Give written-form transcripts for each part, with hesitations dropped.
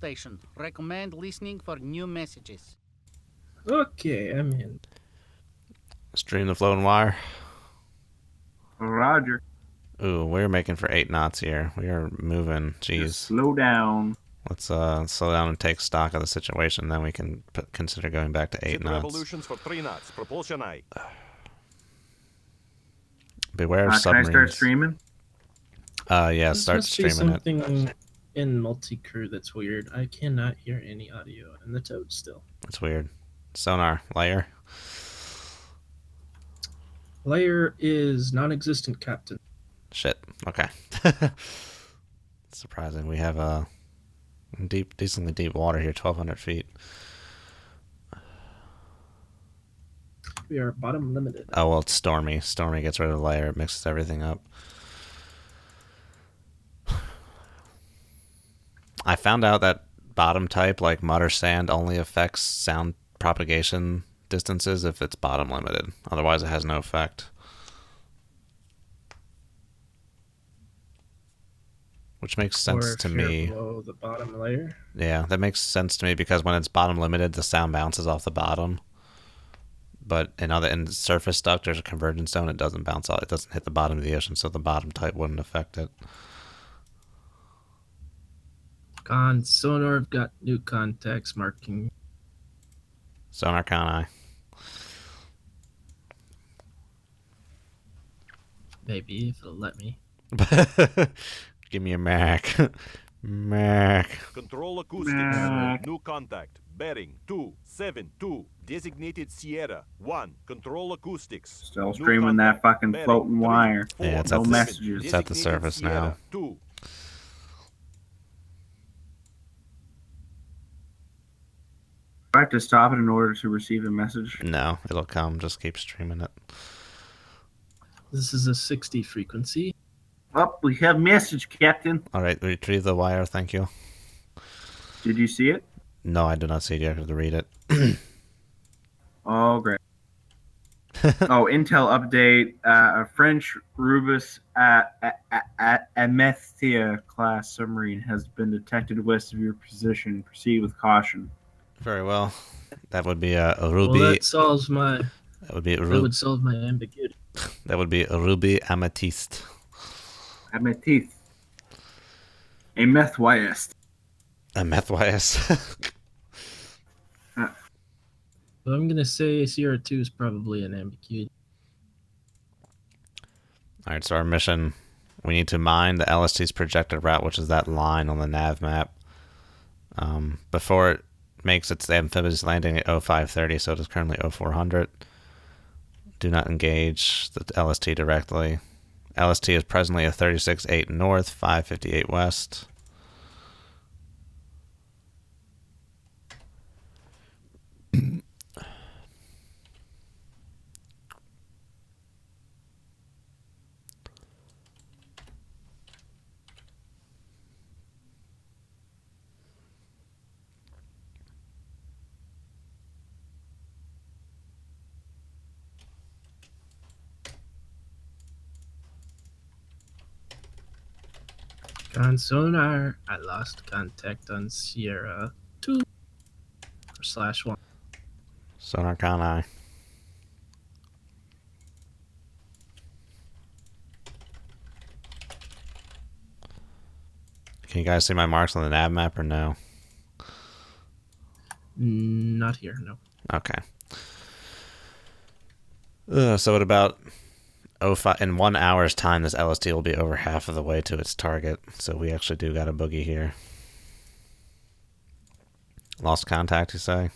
station. Recommend listening for new messages. Okay, I'm in. Stream the floating wire. Roger. Ooh, we're making for 8 knots here. We are moving. Jeez. Just slow down. Let's slow down and take stock of the situation. Then we can consider going back to 8 knots. Revolutions for 3 knots. Propulsion I. Beware of Can I submarines. start streaming? Yeah, This start must be streaming it. something in multi-crew that's weird. I cannot hear any audio in the toad still. It's weird. Sonar layer. Layer is non-existent, Captain. Shit. Okay. Surprising. We have decently deep water here, 1,200 feet. We are bottom limited. Oh, well, it's stormy. Stormy gets rid of the layer. It mixes everything up. I found out that bottom type, like mud or sand, only affects sound propagation distances if it's bottom limited. Otherwise, it has no effect. Which makes sense to me. Below the bottom layer. Yeah, that makes sense to me because when it's bottom limited, the sound bounces off the bottom. But in surface stuff, there's a convergence zone. It doesn't bounce out. It doesn't hit the bottom of the ocean, so the bottom type wouldn't affect it. On sonar, I've got new contacts marking. Sonar Conai. Maybe if it'll let me. Give me a Mac. Mac. Control acoustics. New contact. Bearing 272. Designated Sierra 1. Control acoustics. Still streaming that fucking floating wire. Yeah, it's no at the, messages. It's at the surface now. 2. Do I have to stop it in order to receive a message? No, it'll come. Just keep streaming it. This is a 60 frequency. Oh, we have message, Captain. All right, retrieve the wire. Thank you. Did you see it? No, I do not see it. You have to read it. Oh, great. Oh, Intel update. A French Rubis Amethia class submarine has been detected west of your position. Proceed with caution. Very well. That would be a ruby. Well, that solves my. That would be a That would solve my ambiguity. That would be a ruby amethyst. Amethyst. A methyst. A methyst. So I'm gonna say Sierra 2 is probably an ambiguity. All right, so our mission, we need to mine the LST's projected route, which is that line on the nav map, before it makes its amphibious landing at 0530, so it is currently 0400. Do not engage the LST directly. LST is presently at 36.8 north, 558 west. On sonar, I lost contact on Sierra 2 or /1. Sonar Conai. Can you guys see my marks on the nav map or no? Not here, no. Okay. So at about 05, in 1 hour's time, this LST will be over half of the way to its target. So we actually do got a boogie here. Lost contact, you say?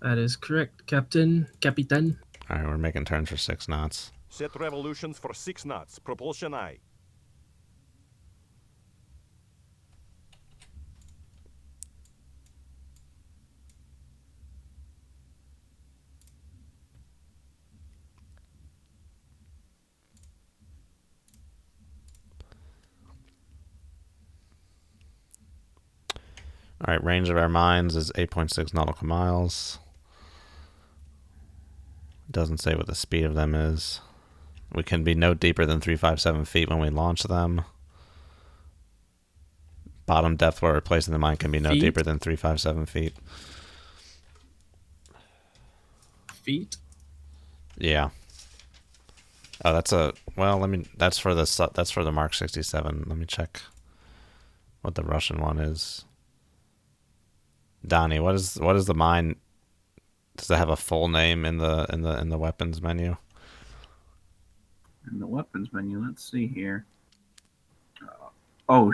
That is correct, Captain. Capitan. All right, we're making turns for 6 knots. Set revolutions for 6 knots. Propulsion I. All right, range of our mines is 8.6 nautical miles. Doesn't say what the speed of them is. We can be no deeper than 357 feet when we launch them. Bottom depth where we're placing the mine can be no Feet? deeper than 357 feet. Feet? Yeah. Oh, that's a that's for the Mark 67. Let me check what the Russian one is. Donnie, what is the mine? Does it have a full name in the weapons menu? In the weapons menu, let's see here. Oh,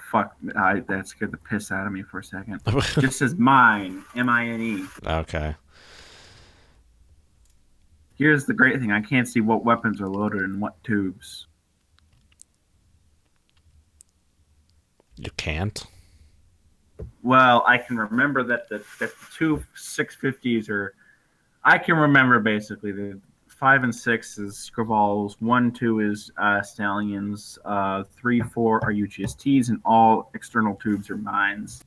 fuck! That scared the piss out of me for a second. It just says mine, M-I-N-E. Okay. Here's the great thing: I can't see what weapons are loaded in what tubes. You can't? Well, I can remember that the two 650s are. I can remember basically the 5 and 6 is Scrivals, 1, 2 is Stallions, 3, 4 are UGSTs, and all external tubes are mines.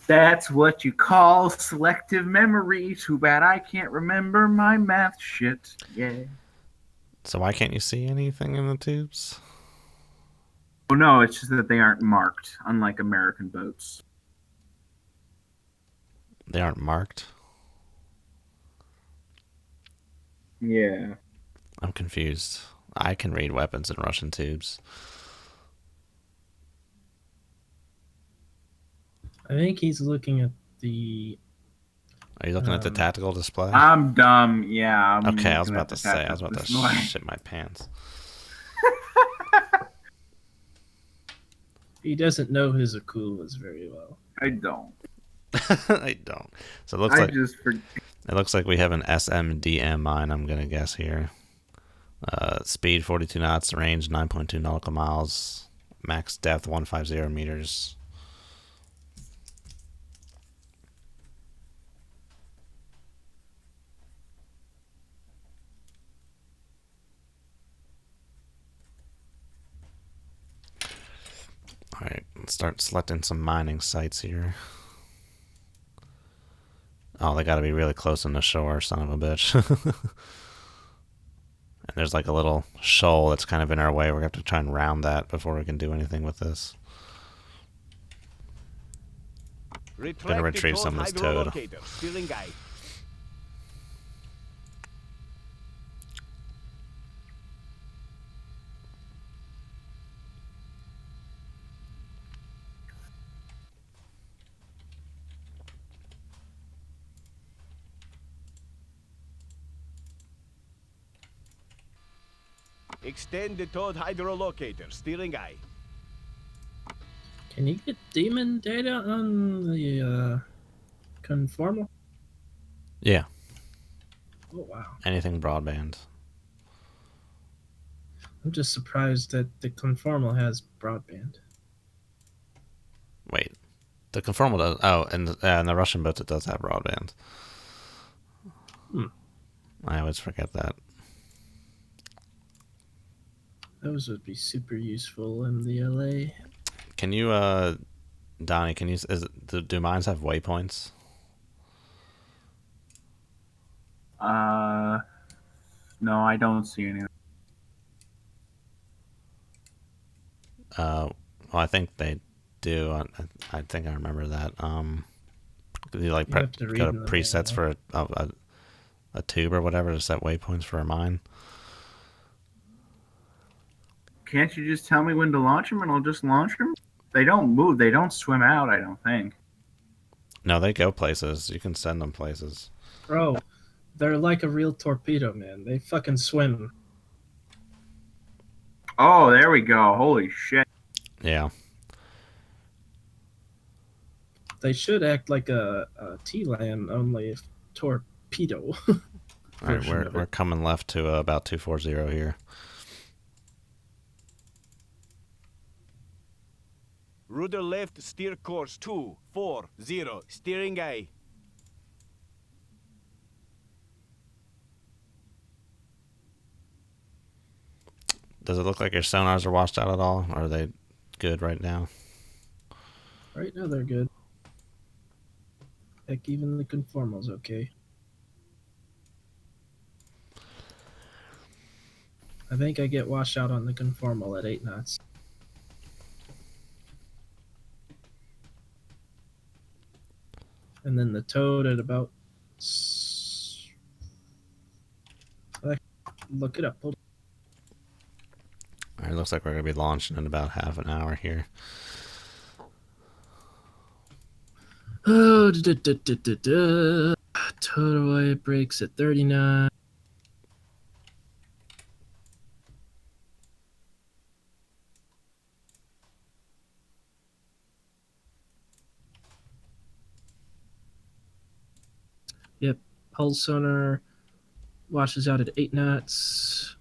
That's what you call selective memory. Too bad I can't remember my math shit. Yeah. So why can't you see anything in the tubes? Oh no, it's just that they aren't marked, unlike American boats. They aren't marked? Yeah. I'm confused. I can read weapons in Russian tubes. I think he's looking at the. Are you looking at the tactical display? I'm dumb. Yeah. Okay, I was looking about at to the say, I was about to display. shit my pants. He doesn't know his Akulas very well. I don't. I don't. So it looks like just forget. it looks like we have an SMDM mine, I'm gonna guess here. Speed 42 knots, range 9.2 nautical miles, max depth 150 meters. Alright, let's start selecting some mining sites here. Oh, they gotta be really close in the shore, son of a bitch. And there's like a little shoal that's kind of in our way. We're gonna have to try and round that before we can do anything with this. Gonna retrieve some of this toad. Steering guide. Extend the towed hydrolocator. Steering eye. Can you get demon data on the conformal? Yeah, Oh wow! anything broadband. I'm just surprised that the conformal has broadband. Wait, the conformal does. Oh, and the Russian boats it does have broadband. I always forget that. Those would be super useful in the LA. Can you, Donnie? Can you? Do mines have waypoints? No, I don't see any. Well, I think they do. I think I remember that. You like You have to read go to them, presets yeah. for a tube or whatever to set waypoints for a mine. Can't you just tell me when to launch them and I'll just launch them? They don't move. They don't swim out, I don't think. No, they go places. You can send them places. Bro, they're like a real torpedo, man. They fucking swim. Oh, there we go. Holy shit. Yeah. They should act like a T-LAN, only a torpedo. All right, version of we're it. coming left to about 240 here. Rudder left. Steer course 240. Steering eye. Does it look like your sonars are washed out at all? Or are they good right now? Right now they're good. Heck, even the conformal's okay. I think I get washout on the conformal at 8 knots. And then the toad at about. Look it up. Hold All right, looks like we're going to be launching in about half an hour here. Oh, total weight breaks at 39. Yep, pulse sonar washes out at 8 knots.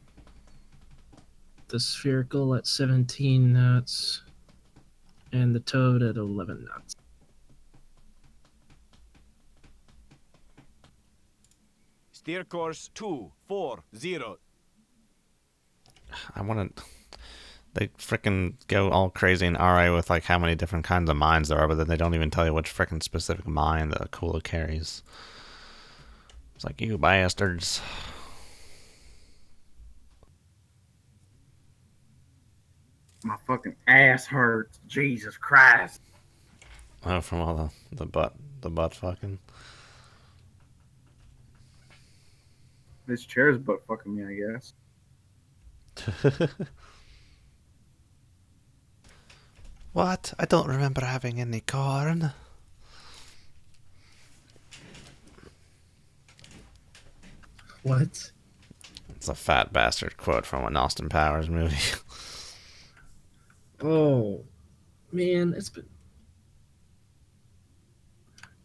The spherical at 17 knots. And the toad at 11 knots. Steer course 240. I want to. They frickin' go all crazy in RA with like how many different kinds of mines there are, but then they don't even tell you which frickin' specific mine the Akula carries. It's like, you bastards. My fucking ass hurts. Jesus Christ. Oh, from all the butt fucking. This chair's butt fucking me, I guess. What? I don't remember having any corn. What? It's a fat bastard quote from an Austin Powers movie. Oh, man, it's been.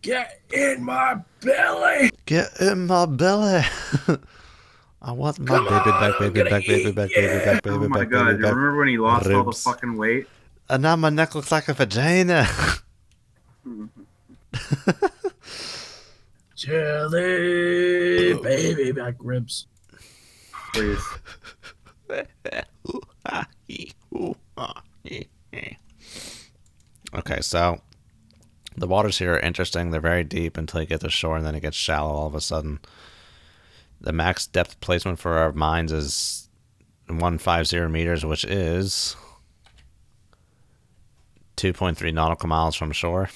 Get in my belly! Get in my belly. I want my baby back, baby back, baby back, baby back, baby Oh my back, god, baby you back. remember when he lost all the Ribs. fucking weight? And now my neck looks like a vagina. Jelly baby back ribs. Please. Okay, so the waters here are interesting. They're very deep until you get to shore, and then it gets shallow all of a sudden. The max depth placement for our mines is 150 meters, which is 2.3 nautical miles from shore.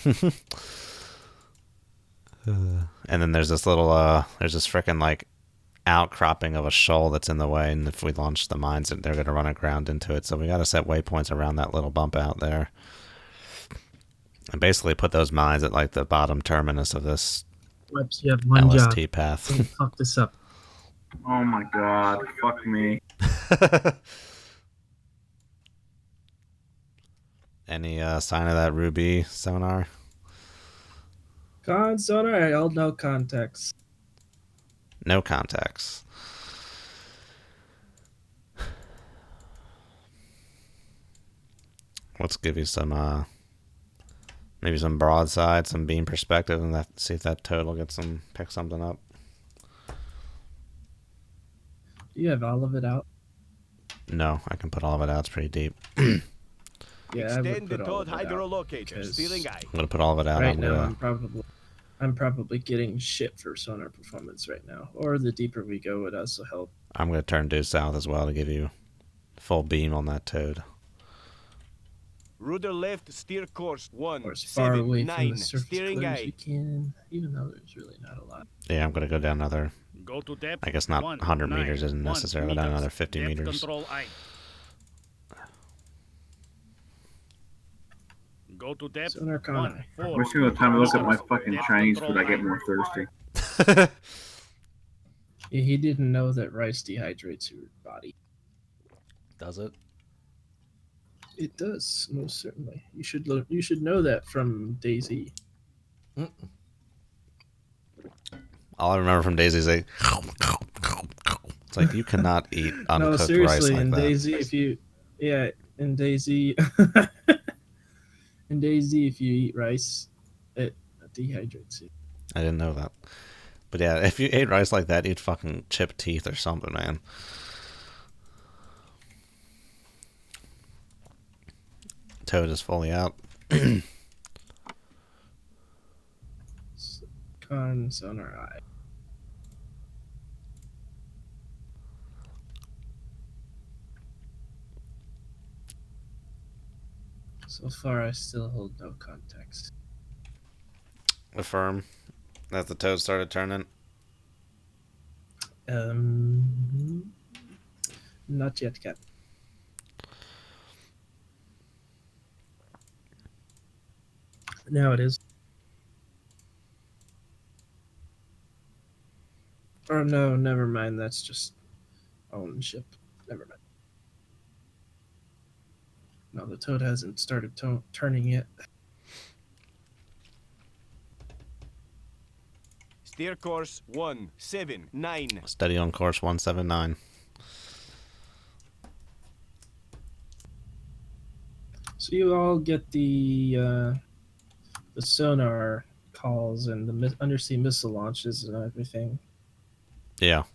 And then there's this little, there's this frickin' like outcropping of a shoal that's in the way, and if we launch the mines, they're going to run aground into it. So we got to set waypoints around that little bump out there. And basically put those mines at like the bottom terminus of this Webs, you have one LST job. path. Don't fuck this up. Oh my god, fuck me. Any sign of that Ruby sonar? Con sonar, I hold no context. No contacts. Let's give you some, maybe some broadside, some beam perspective, and that, see if that total gets some, pick something up. Do you have all of it out? No, I can put all of it out. It's pretty deep. Yeah, I would Extend the put all towed of it out. hydrolocator. because Steering eye. I'm gonna put all of it out. Right I'm now, gonna, I'm probably getting shit for sonar performance right now. Or the deeper we go, it also help. I'm gonna turn due south as well to give you full beam on that toad. Rudder left, steer course Or as far away from 179. the surface Steering clear as eye. we can, even though there's really not a lot. Yeah, I'm gonna go down another. Go to depth. I guess not 100 meters isn't 191 necessary. Go down meters. another 50 Depth meters. Control I. Go to depth. Sonar con. Every single time I look at my fucking Chinese food, I get more thirsty. Yeah, he didn't know that rice dehydrates your body. Does it? It does, most certainly. You should know that from Daisy. All I remember from Daisy is like, it's like you cannot eat uncooked No, rice seriously, like in that. Daisy, if you, yeah, in Daisy, in Daisy, if you eat rice, it dehydrates you. I didn't know that. But yeah, if you ate rice like that, you'd fucking chip teeth or something, man. Toad is fully out. Con sonar eye. So far, I still hold no context. Affirm that the toad started turning. Not yet, Cap. Now it is. Or no, never mind. That's just ownership. Never mind. No, the toad hasn't started turning yet. Steer course 179. Steady on course 179. So you all get the sonar calls and the undersea missile launches and everything. Yeah.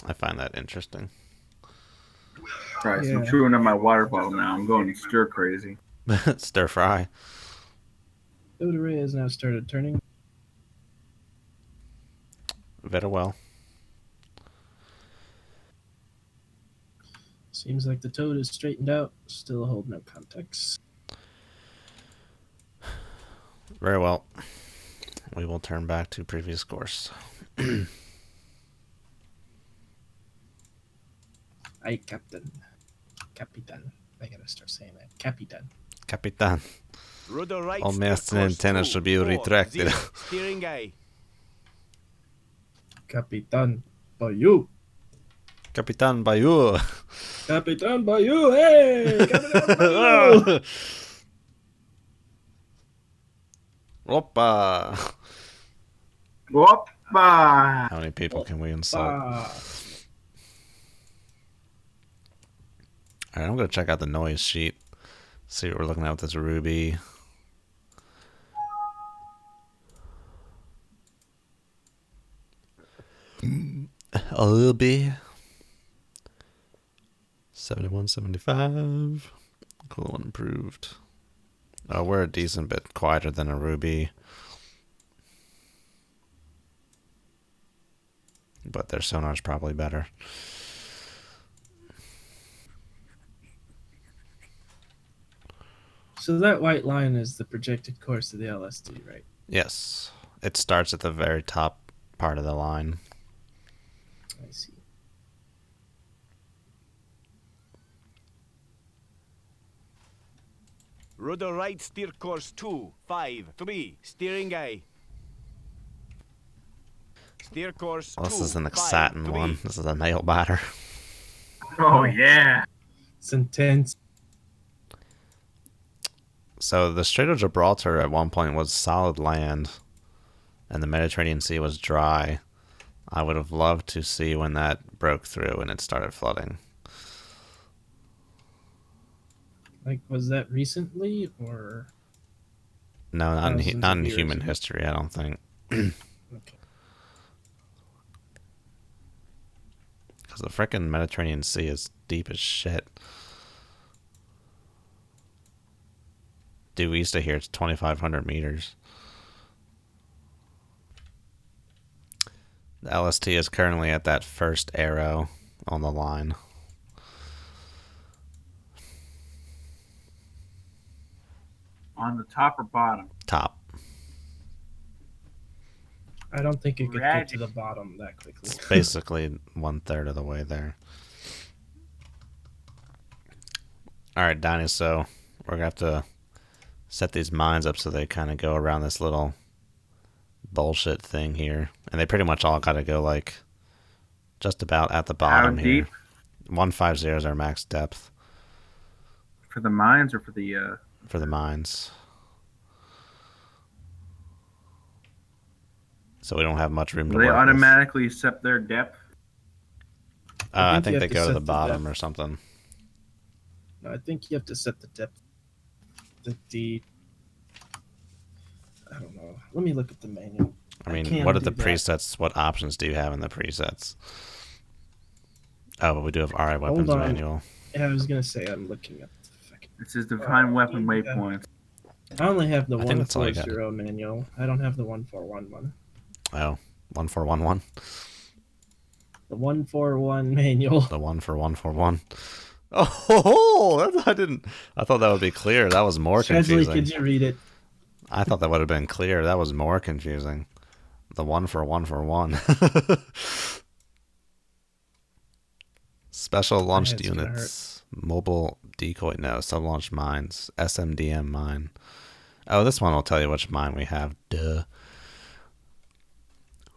I find that interesting. Christ, Yeah. I'm chewing on my water bottle now. I'm going stir crazy. Stir fry. Toad array has now started turning. Very well. Seems like the toad is straightened out. Still hold no context. Very well. We will turn back to previous course. Aye, Captain. Capitan. I gotta start saying that. Capitan. Capitan. Rudder right. All steer masts and course antennas should be 240. retracted. Steering aye. Capitan. Bayou. Capitan Bayou. Capitan Bayou. Hey! Capitan Bayou! Opa. Whoppa! How many people can we insult? Ah. Alright, I'm going to check out the noise sheet. See what we're looking at with this Ruby. A little bit. 71, 75. Cool one improved. Oh, we're a decent bit quieter than a Ruby. But their sonar's probably better. So that white line is the projected course of the LST, right? Yes. It starts at the very top part of the line. I see. Rudder right. Steer course 253. Steering aye. Steer course Well, this is an exciting 253. one. This is a nail biter. Oh, yeah. It's intense. So the Strait of Gibraltar at one point was solid land, and the Mediterranean Sea was dry. I would have loved to see when that broke through and it started flooding. Like, was that recently or? No, not Thousands not of in years human ago. history, I don't think. Okay. Because the frickin' Mediterranean Sea is deep as shit. Due east of here, it's 2,500 meters. The LST is currently at that first arrow on the line. On the top or bottom? Top. I don't think it could Right. get to the bottom that quickly. It's basically 1/3 of the way there. Alright, Donnie, so we're going to have to set these mines up so they kind of go around this little bullshit thing here. And they pretty much all got to go, like, just about at the bottom here. deep? 150 is our max depth For the mines or for the... for the mines. So we don't have much room to Will they work with. automatically set their depth? I you think they have to go to set the the bottom depth. or something. No, I think you have to set the depth. I don't know. Let me look at the manual. I mean, can what are do the that. presets? What options do you have in the presets? Oh, but we do have RI weapons on. manual. Yeah, I was gonna say I'm looking at the fucking. It says define weapon yeah. waypoints. I only have the I think that's all you got. 140 manual. I don't have the 1411. Oh, 1411. The 141 manual. The 141. Oh, I thought that would be clear. That was more Tragically, confusing. could you read it? I thought that would have been clear. That was more confusing. The 141. Special launched head's gonna units. Mobile decoy, no. Sub-launched mines. SMDM mine. Oh, this one will tell you which mine we have. Duh.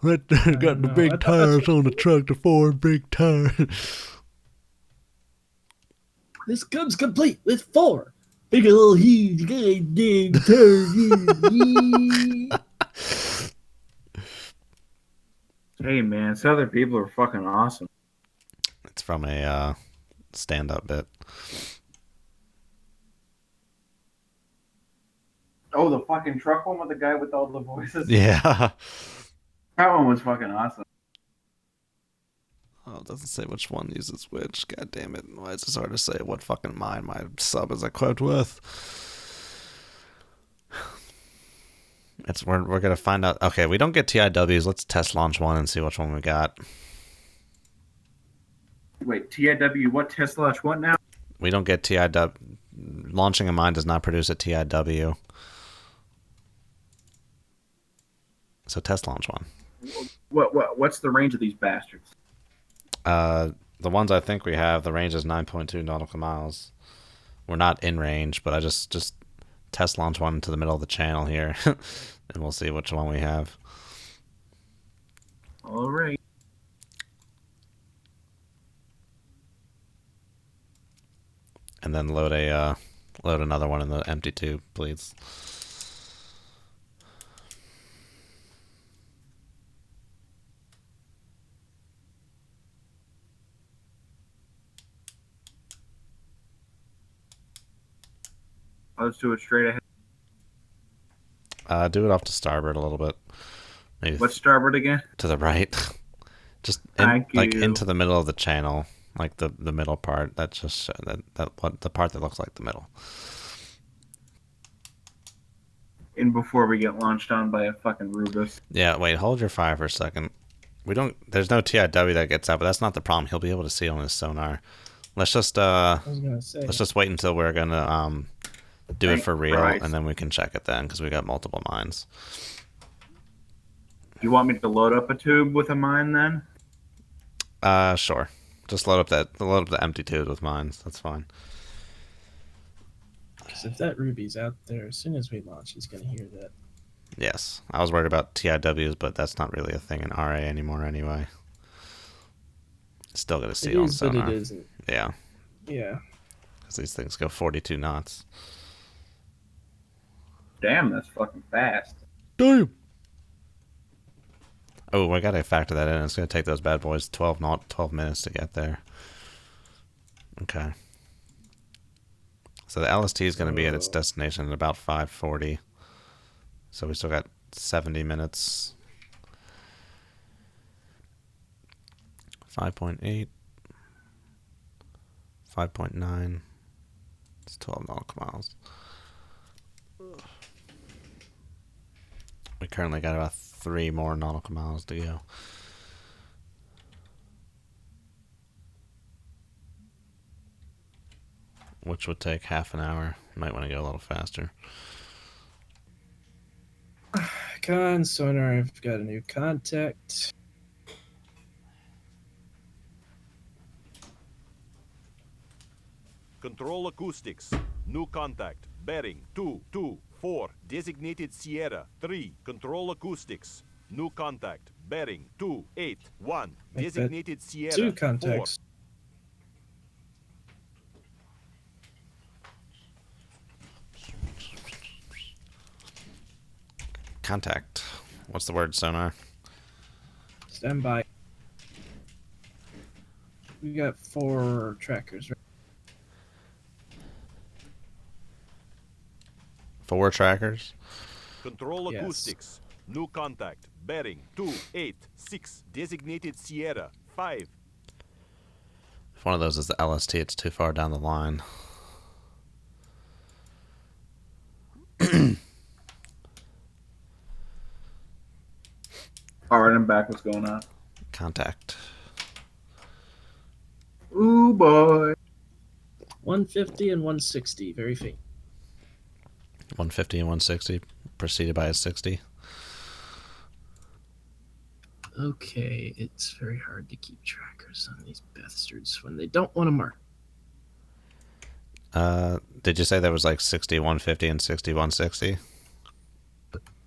Right there, got the know. big tires on the truck, the 4 big tires. This comes complete with 4 big little huge goddamn tires. Hey man, Southern people are fucking awesome. It's from a stand-up bit. Oh, the fucking truck one with the guy with all the voices. Yeah. That one was fucking awesome. Oh, it doesn't say which one uses which. God damn it. Why is it hard to say what fucking mine my sub is equipped with? We're gonna find out. Okay, we don't get TIWs. Let's test launch one and see which one we got. Wait, TIW, what test launch what now? We don't get TIW. Launching a mine does not produce a TIW. So test launch one. What's the range of these bastards? The ones I think we have, the range is 9.2 nautical miles. We're not in range, but I just test launch one into the middle of the channel here, and we'll see which one we have. All right. And then load another one in the empty tube, please. Let's do it straight ahead. Do it off to starboard a little bit. Maybe What's starboard again? to the right. Just Thank like you. into the middle of the channel, like the middle part. That's just the part that looks like the middle. And before we get launched on by a fucking Rubus. Yeah, wait, hold your fire for a second. There's no TIW that gets out, but that's not the problem. He'll be able to see on his sonar. Let's just I was gonna say. let's just wait until we're gonna do it Thank for real, Christ. and then we can check it then, because we got multiple mines. You want me to load up a tube with a mine then? Sure. Just load up the empty tube with mines. That's fine. Because if that Ruby's out there, as soon as we launch, he's gonna hear that. Yes, I was worried about TIWs, but that's not really a thing in RA anymore anyway. Still gonna see It on is, but sonar. it isn't. Yeah, Yeah. because these things go 42 knots. Damn, that's fucking fast. Damn. Oh, I gotta factor that in. It's gonna take those bad boys 12 minutes to get there. Okay. So the LST is gonna be at its destination at about 5:40. So we still got 70 minutes. 5.8. 5.9. It's 12 nautical miles. We currently got about 3 more nautical miles to go. Which would take half an hour. Might want to go a little faster. Con sonar, I've got a new contact. Control acoustics. New contact. Bearing 224. Designated Sierra 3. Control acoustics. New contact. Bearing 281. Make that Designated Sierra 2 4. contacts. Contact. What's the word, sonar? Stand by. We got 4 trackers, right? 4 trackers. Control Yes. acoustics. New contact. Bearing 286. Designated Sierra 5. If one of those is the LST, it's too far down the line. All right, I'm back. What's going on? Contact. boy. 150 and 160, very faint. 150 and 160, preceded by a 60. Okay, it's very hard to keep trackers on these bastards when they don't want to mark. Did you say there was like 60, 150, and 60, 160?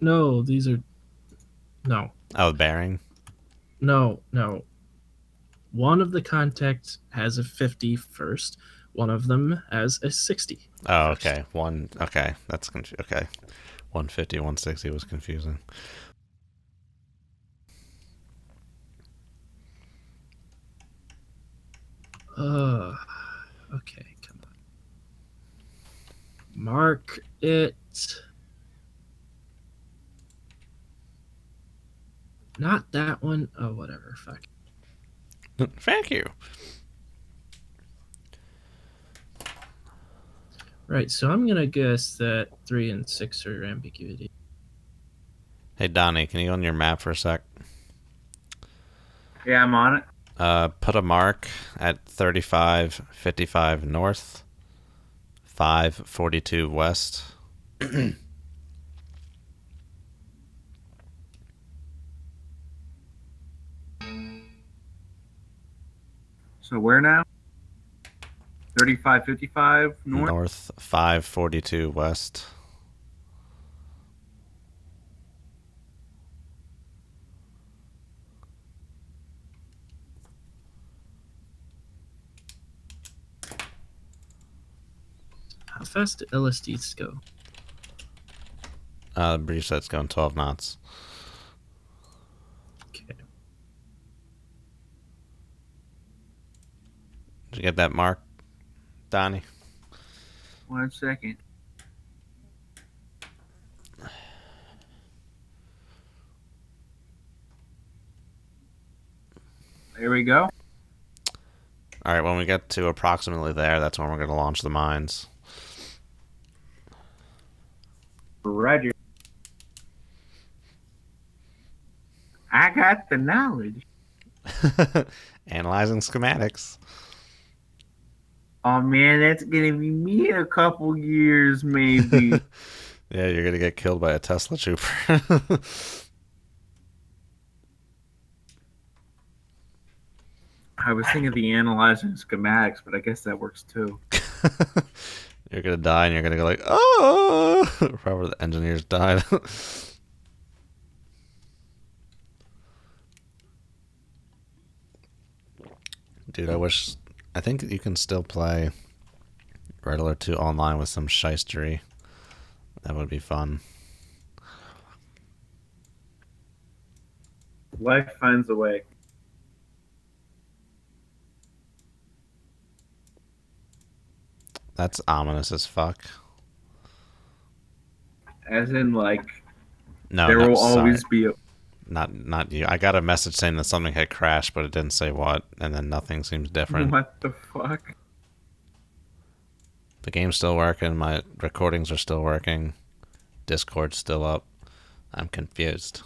No, these are... No. Oh, bearing? No. One of the contacts has a 50 first. One of them has a 60. Oh, first. okay. Okay, that's okay. 150, 160 was confusing. Okay, come on. Mark it. Not that one. Oh, whatever. Fuck. Thank you. Right, so I'm gonna guess that 3 and 6 are ambiguity. Hey, Donnie, can you go on your map for a sec? Yeah, I'm on it. Put a mark at 3555 north, 542 west. So where now? 3555 north? North, 542 west. How fast do LSDs go? The brief said it's going 12 knots. Okay. Did you get that mark, Donnie? 1 second. There we go. All right, when we get to approximately there, that's when we're going to launch the mines. Roger. I got the knowledge. Analyzing schematics. Oh man, that's gonna be me in a couple years, maybe. Yeah, you're going to get killed by a Tesla trooper. I was thinking of the analyzing schematics, but I guess that works too. You're going to die and you're going to go like, oh! Probably the engineers died. Dude, I think you can still play Red Alert 2 online with some shystery. That would be fun. Life finds a way. That's ominous as fuck. As in, like, No, there no, will sorry. always be a... Not you. I got a message saying that something had crashed, but it didn't say what, and then nothing seems different. What the fuck? The game's still working, my recordings are still working, Discord's still up. I'm confused.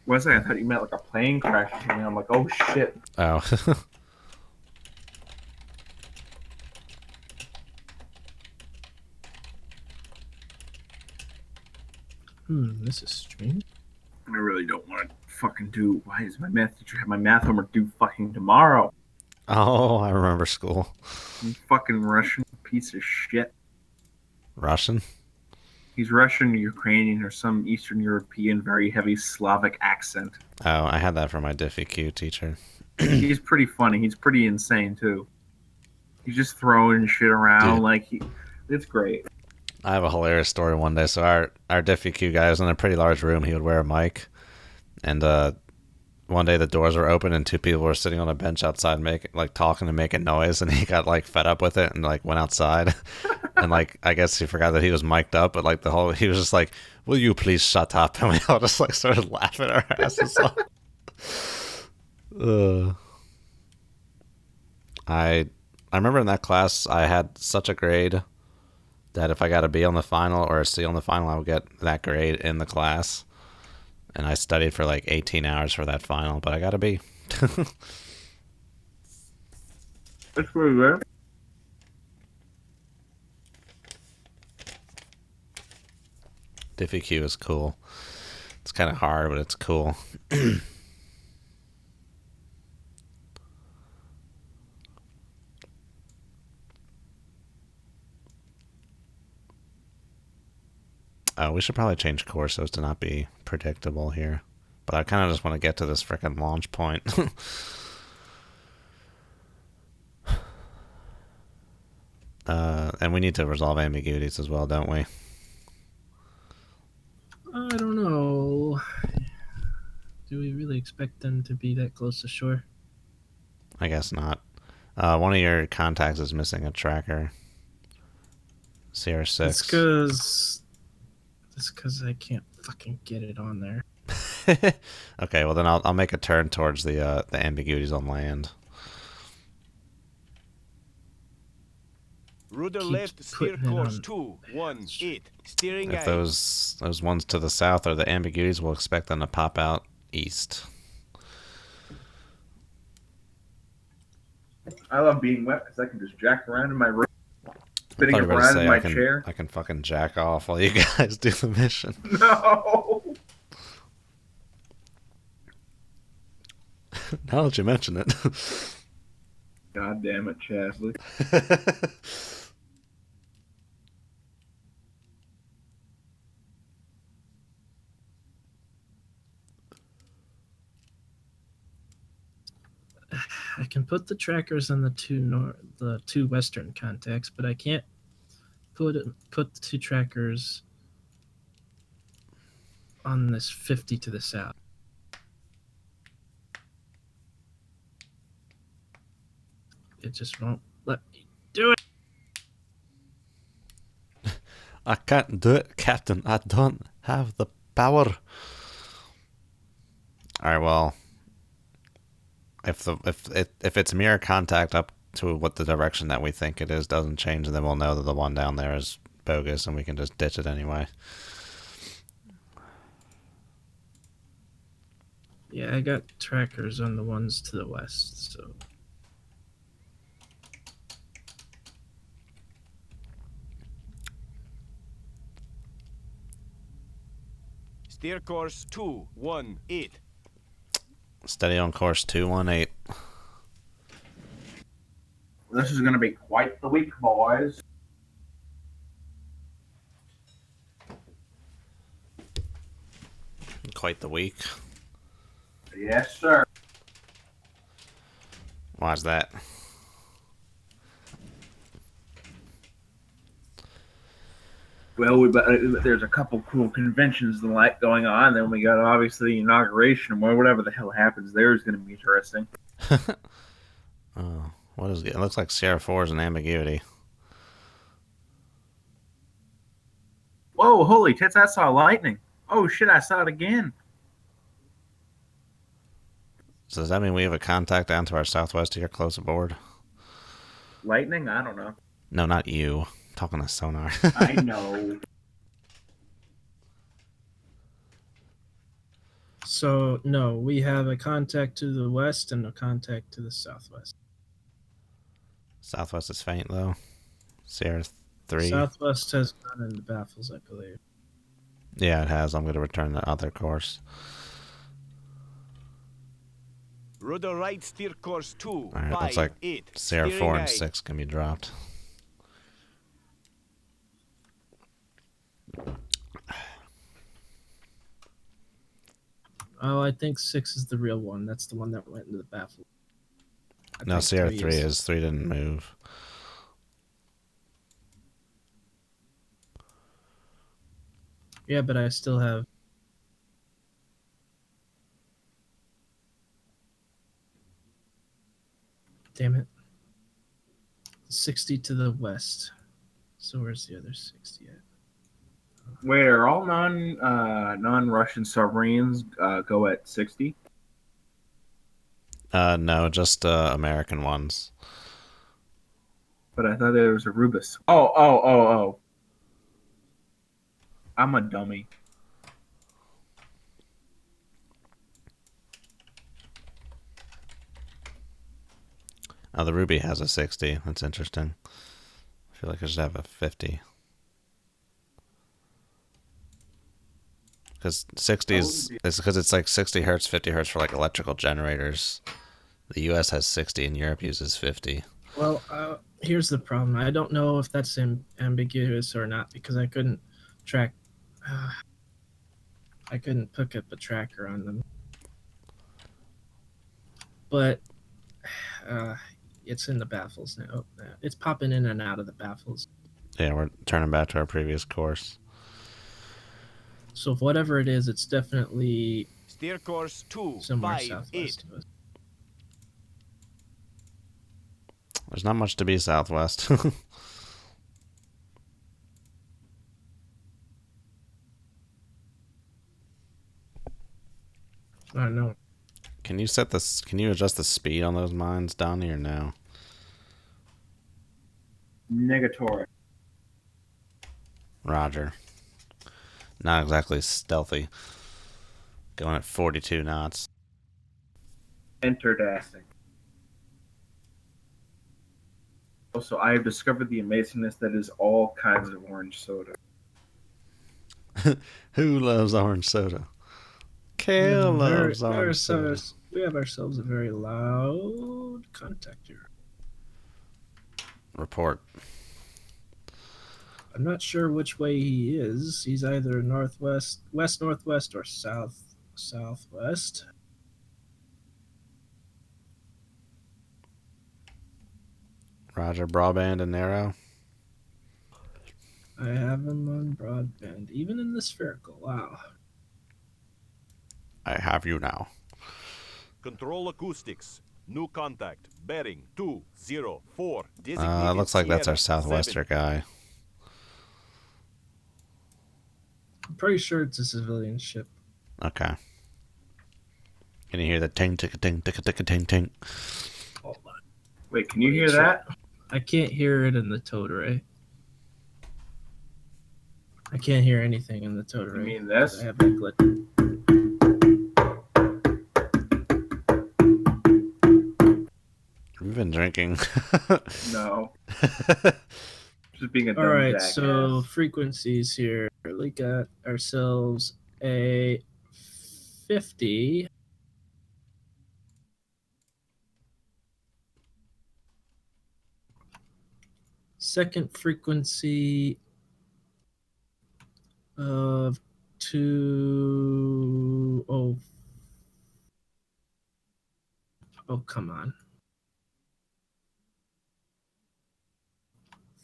Was I thought you meant like a plane crash or something. I'm like, oh shit. Oh. This is strange. I really don't want to fucking do... Why does my math teacher have my math homework due fucking tomorrow? Oh, I remember school. You fucking Russian piece of shit. Russian? He's Russian, Ukrainian, or some Eastern European, very heavy Slavic accent. Oh, I had that from my DiffyQ teacher. He's pretty funny. He's pretty insane, too. He's just throwing shit around. Dude. Like, it's great. I have a hilarious story one day. So our DiffyQ guy was in a pretty large room. He would wear a mic. And one day the doors were open and two people were sitting on a bench outside talking and making noise. And he got like fed up with it and like went outside. And like I guess he forgot that he was mic'd up. But like he was just like, "Will you please shut up?" And we all just like started laughing our asses off. I remember in that class I had such a grade that if I got a B on the final or a C on the final, I would get that grade in the class. And I studied for like 18 hours for that final, but I got a B. That's pretty good. Diffie Q is cool. It's kind of hard, but it's cool. We should probably change course so as to not be predictable here. But I kind of just want to get to this frickin' launch point. And we need to resolve ambiguities as well, don't we? I don't know. Do we really expect them to be that close to shore? I guess not. One of your contacts is missing a tracker. CR6. It's because I can't fucking get it on there. Okay, well then I'll make a turn towards the ambiguities on land. Rudder Keeps left, steer putting it course on. 218. Steering If aye. those ones to the south are the ambiguities, we'll expect them to pop out east. I love being wet because I can just jack around in my room, I spinning thought you were about to around say in my I can, chair. I can fucking jack off while you guys do the mission. No. Now that you mention it. God damn it, Chasley. I can put the trackers on the two western contacts, but I can't put the two trackers on this 50 to the south. It just won't let me do it. I can't do it, Captain. I don't have the power. Alright, well, if it's mirror contact up to what the direction that we think it is doesn't change, then we'll know that the one down there is bogus and we can just ditch it anyway. Yeah, I got trackers on the ones to the west, so Steer course 218. Steady on course 218. This is going to be quite the week, boys. Quite the week. Yes, sir. Why's that? Well, there's a couple cool conventions and like going on. Then we got obviously the inauguration, or whatever the hell happens there is going to be interesting. Oh, what is it? It looks like Sierra 4 is an ambiguity. Whoa, holy tits, I saw lightning. Oh shit, I saw it again. So does that mean we have a contact down to our southwest here close aboard? Lightning? I don't know. No, not you. I'm talking to sonar. I know. So no, we have a contact to the west and a contact to the southwest. Southwest is faint though. Sierra 3. Southwest has gone into baffles, I believe. Yeah, it has. I'm going to return the other course. Rudder right, steer course 2. Alright, looks like 8. Sierra Steering 4 aye. and 6 can be dropped. Oh, I think 6 is the real one. That's the one that went into the baffle. I No, think Sierra 3 3 is. 3 didn't move. Yeah, but I still have. Damn it. 60 to the west. So where's the other 60 at? Wait, are all non-Russian submarines go at 60? No, just American ones. But I thought there was a Rubis. Oh. I'm a dummy. Oh, the Ruby has a 60. That's interesting. I feel like I should have a 50. Because 60 is because it's like 60 hertz, 50 hertz for like electrical generators. The US has 60 and Europe uses 50. Well, here's the problem. I don't know if that's ambiguous or not because I couldn't track. I couldn't hook up a tracker on them. But it's in the baffles now. Oh, it's popping in and out of the baffles. Yeah, we're turning back to our previous course. So whatever it is, it's definitely Steer course somewhere 258. southwest of us. There's not much to be southwest. I don't know. Can you set this? Can you adjust the speed on those mines, Donnie, or no? Negatory. Roger. Not exactly stealthy. Going at 42 knots. Interdasting. Also, I have discovered the amazingness that is all kinds of orange soda. Who loves orange soda? Kale loves orange soda. We have ourselves a very loud contact here. Report. I'm not sure which way he is. He's either northwest, west-northwest, or south-southwest. Roger, broadband and narrow. I have him on broadband, even in the spherical. Wow. I have you now. Control acoustics. New contact. Bearing 204. Looks like that's our southwester guy. I'm pretty sure it's a civilian ship. Okay. Can you hear the ting tick ting tick tick ting ting? Hold on. Wait, can you hear that? I can't hear it in the towed array. I can't hear anything in the towed array. You mean this? I have that glitch. We've been drinking. No. Just being a dumb All right, jackass. so frequencies here. We got ourselves a 50. Second frequency of 2 oh come on.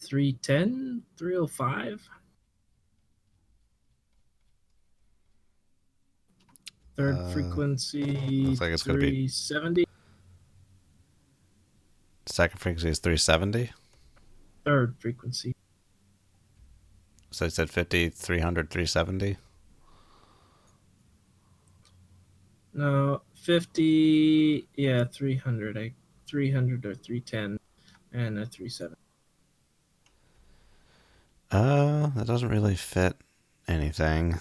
310, 305. Third frequency looks like it's gonna be 370. Second frequency is 370. Third frequency. So I said 50, 300, 370. No, 50. Yeah, 300. 300 or 310, and a 370. That doesn't really fit anything.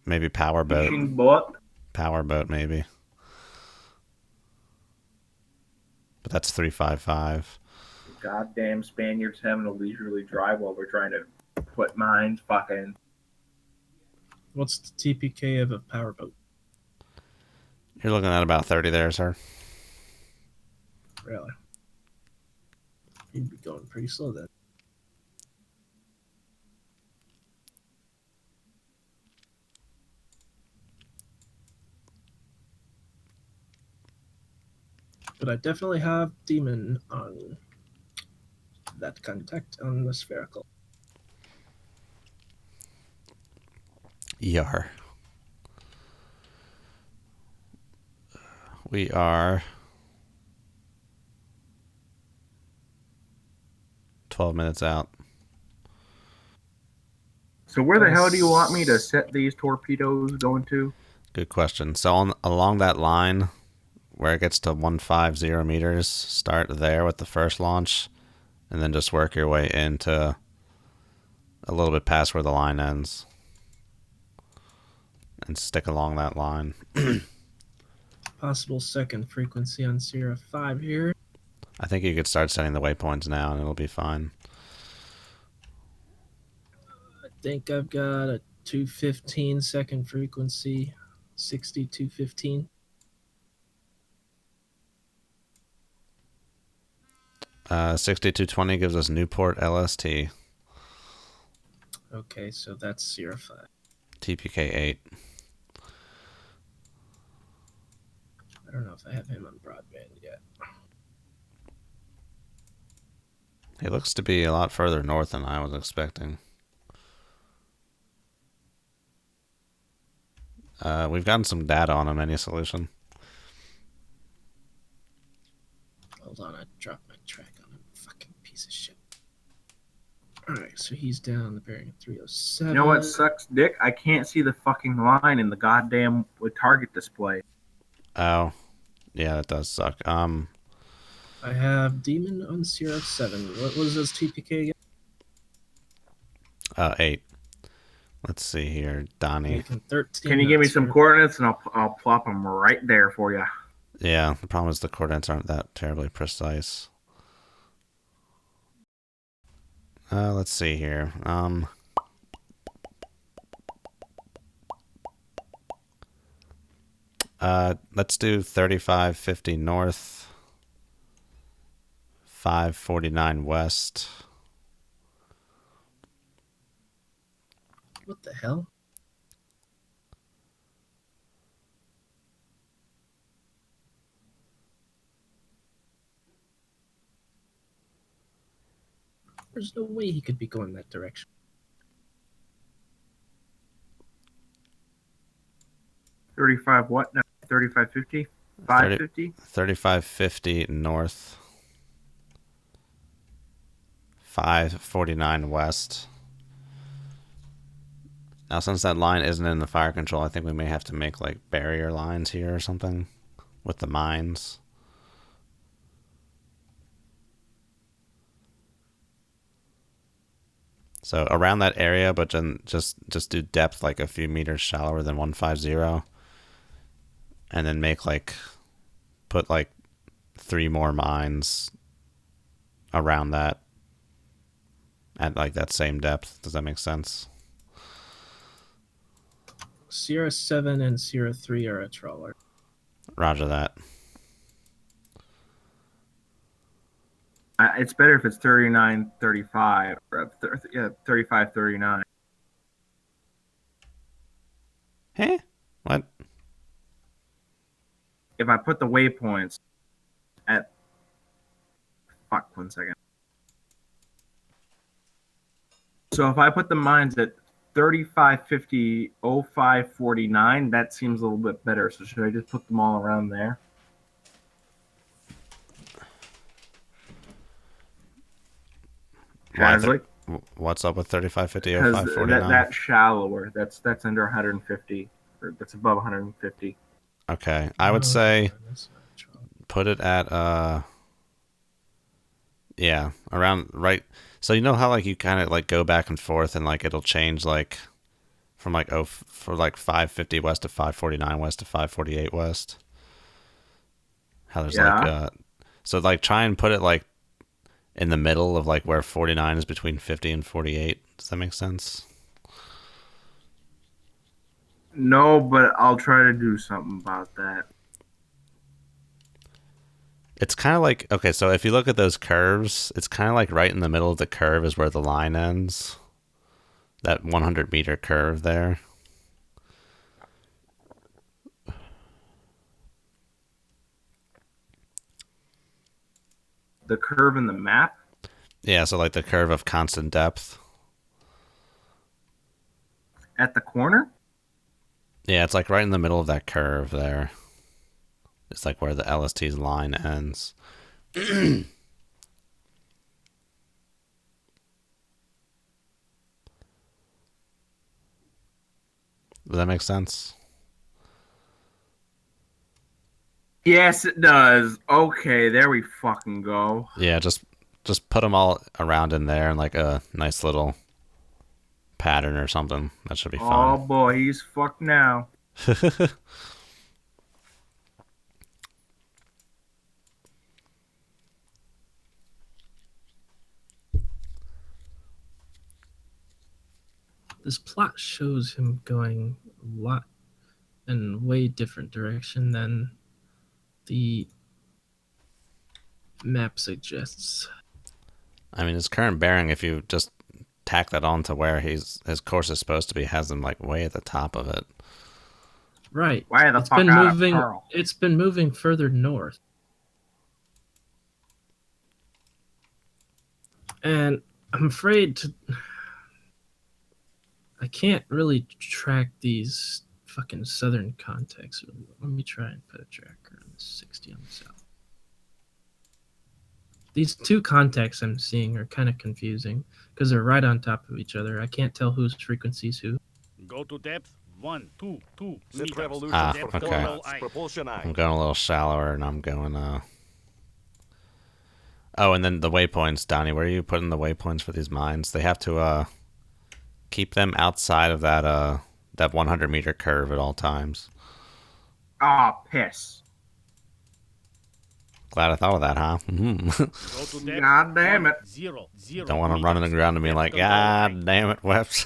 Maybe powerboat. Fishing boat. Powerboat, maybe. But that's 355. Goddamn Spaniards having a leisurely drive while we're trying to put mines fucking. What's the TPK of a powerboat? You're looking at about 30 there, sir. Really? You'd be going pretty slow then. But I definitely have Demon on that contact on the spherical. Yar. We are 12 minutes out. So where the hell do you want me to set these torpedoes going to? Good question. So along that line where it gets to 150 meters, start there with the first launch and then just work your way into a little bit past where the line ends and stick along that line. Possible second frequency on Sierra 5 here. I think you could start setting the waypoints now and it'll be fine. I think I've got a 215 second frequency, 60 215. 6220 gives us Newport LST. Okay, so that's Sierra 5. TPK 8. I don't know if I have him on broadband yet. He looks to be a lot further north than I was expecting. We've gotten some data on him. Any solution? Hold on, I dropped my track on him. Fucking piece of shit. Alright, so he's down the bearing of 307. You know what sucks, Dick? I can't see the fucking line in the goddamn target display. Oh, yeah, that does suck. I have Demon on Sierra 7. What was his TPK again? 8. Let's see here, Donnie. Making 13 Can you give me knots some here. coordinates and I'll plop them right there for you. Yeah, the problem is the coordinates aren't that terribly precise. Let's see here. Let's do 3550 north, 549 west. What the hell? There's no way he could be going that direction. $35 what? No, 3550? 550? 3550 north, 549 west. Now, since that line isn't in the fire control, I think we may have to make like barrier lines here or something with the mines. So around that area, but then just do depth like a few meters shallower than 150, and then make like put like 3 more mines around that at like that same depth. Does that make sense? Sierra 7 and Sierra 3 are a trawler. Roger that. It's better if it's 3935 or 3539. Hey, what? If I put the waypoints at fuck 1 second. So if I put the mines at 3550 0549, that seems a little bit better. So should I just put them all around there? Hazlitt? What's up with 3550 Because 0549? that's shallower. That's under 150. Or that's above 150. Okay, I would Oh, say that's not a trawler. put it at yeah, around right. So you know how like you kind of like go back and forth and like it'll change like from like for like 550 west to 549 west to 548 west. How there's like so like try and put it like in the middle of like where 49 is between 50 and 48. Does that make sense? No, but I'll try to do something about that. It's kind of like, okay, so if you look at those curves, it's kind of like right in the middle of the curve is where the line ends. That 100-meter curve there. The curve in the map? Yeah, so like the curve of constant depth. At the corner? Yeah, it's like right in the middle of that curve there. It's like where the LST's line ends. Does that make sense? Yes, it does. Okay, there we fucking go. Yeah, just put them all around in there in like a nice little pattern or something. That should be Oh fun. boy, he's fucked now. This plot shows him going a lot in way different direction than the map suggests. I mean, his current bearing, if you just tack that on to where his course is supposed to be, has him like way at the top of it. Right. Why the It's fuck been out moving. of Pearl? It's been moving further north, and I'm afraid to. I can't really track these fucking southern contacts really well. Let me try and put a tracker on the 60 on the south. These two contacts I'm seeing are kind of confusing because they're right on top of each other. I can't tell whose frequency's who. Go to depth 1, 2, 2 Set meters. revolution Ah, for okay. 4 knots. Propulsion I'm eye. going a little shallower, and I'm going. Oh, and then the waypoints, Donnie. Where are you putting the waypoints for these mines? They have to keep them outside of that 100-meter curve at all times. Ah, piss. Glad I thought of that, huh? Go to depth God damn it. 0, 0 Don't want them running meters. around and being Depth like, control God eye. damn it, Webs.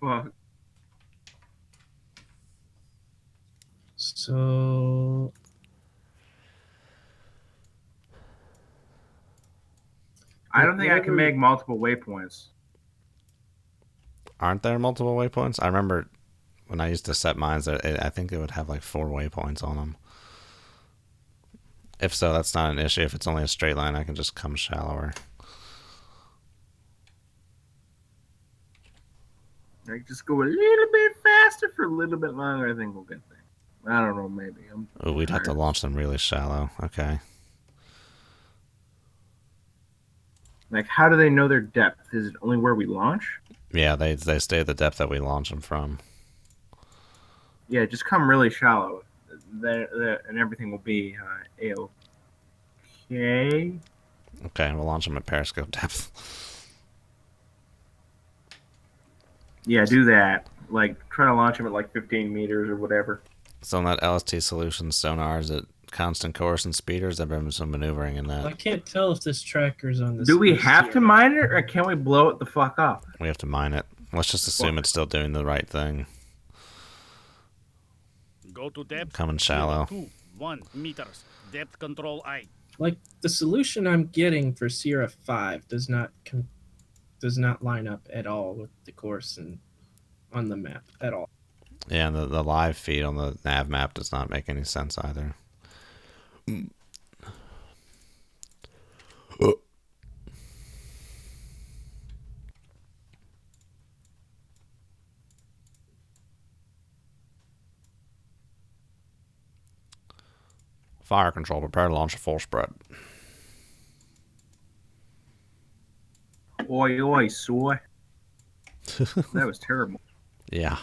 Fuck. So I don't think I can make multiple waypoints. Aren't there multiple waypoints? I remember when I used to set mines, I think it would have like 4 waypoints on them. If so, that's not an issue. If it's only a straight line, I can just come shallower. Like, just go a little bit faster for a little bit longer. I think we'll get there. I don't know, maybe. Oh, we'd have to launch them really shallow. Okay. Like, how do they know their depth? Is it only where we launch? Yeah, they stay at the depth that we launch them from. Yeah, just come really shallow. And everything will be A-okay. Okay, we'll launch them at periscope depth. Yeah, do that. Like, try to launch them at like 15 meters or whatever. So on that LST solution sonar, is it constant course and speed, or has there been some maneuvering in I that? can't tell if this tracker's on this. Do we list have here. to mine it, or can we blow it the fuck up? We have to mine it. Let's just assume it's still doing the right thing. Go to depth Coming shallow. 0, 2, 1 meters. Depth control eye. Like the solution I'm getting for Sierra 5 does not line up at all with the course and on the map at all. Yeah, and the live feed on the nav map does not make any sense either. Fire control, prepare to launch a full spread. Oi, oi, soy. That was terrible. Yeah.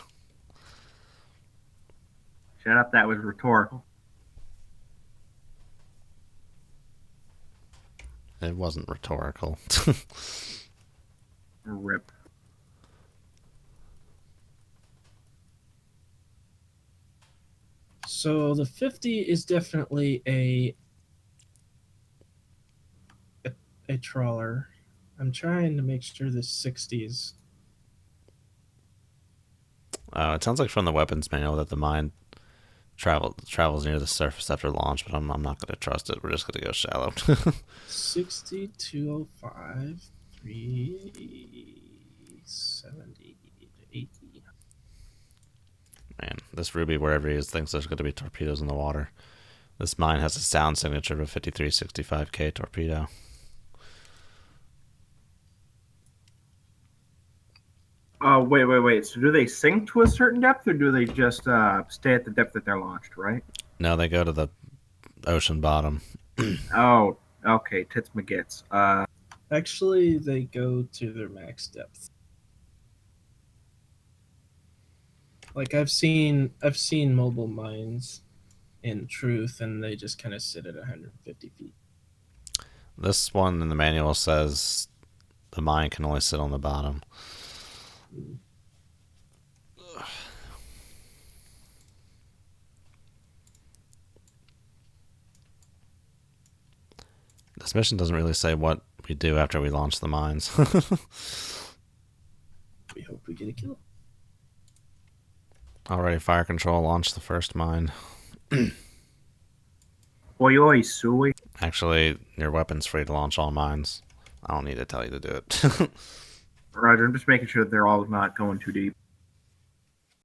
Shut up, that was rhetorical. It wasn't rhetorical. Rip. So the 50 is definitely a trawler. I'm trying to make sure the 60 is. It sounds like from the weapons manual that the mine travels near the surface after launch, but I'm not going to trust it. We're just going to go shallow. 60, 205, 370 to 80. Man, this Ruby, wherever he is, thinks there's going to be torpedoes in the water. This mine has a sound signature of a 5365K torpedo. Wait. So do they sink to a certain depth, or do they just stay at the depth that they're launched, right? No, they go to the ocean bottom. Oh, okay. Tits McGits. Actually, they go to their max depth. Like I've seen mobile mines in Truth, and they just kind of sit at 150 feet. This one in the manual says the mine can only sit on the bottom. This mission doesn't really say what we do after we launch the mines. We hope. we get a kill. Already, fire control launched the first mine. Oi, oi, suey. Actually, your weapon's free to launch all mines. I don't need to tell you to do it. Roger, I'm just making sure that they're all not going too deep.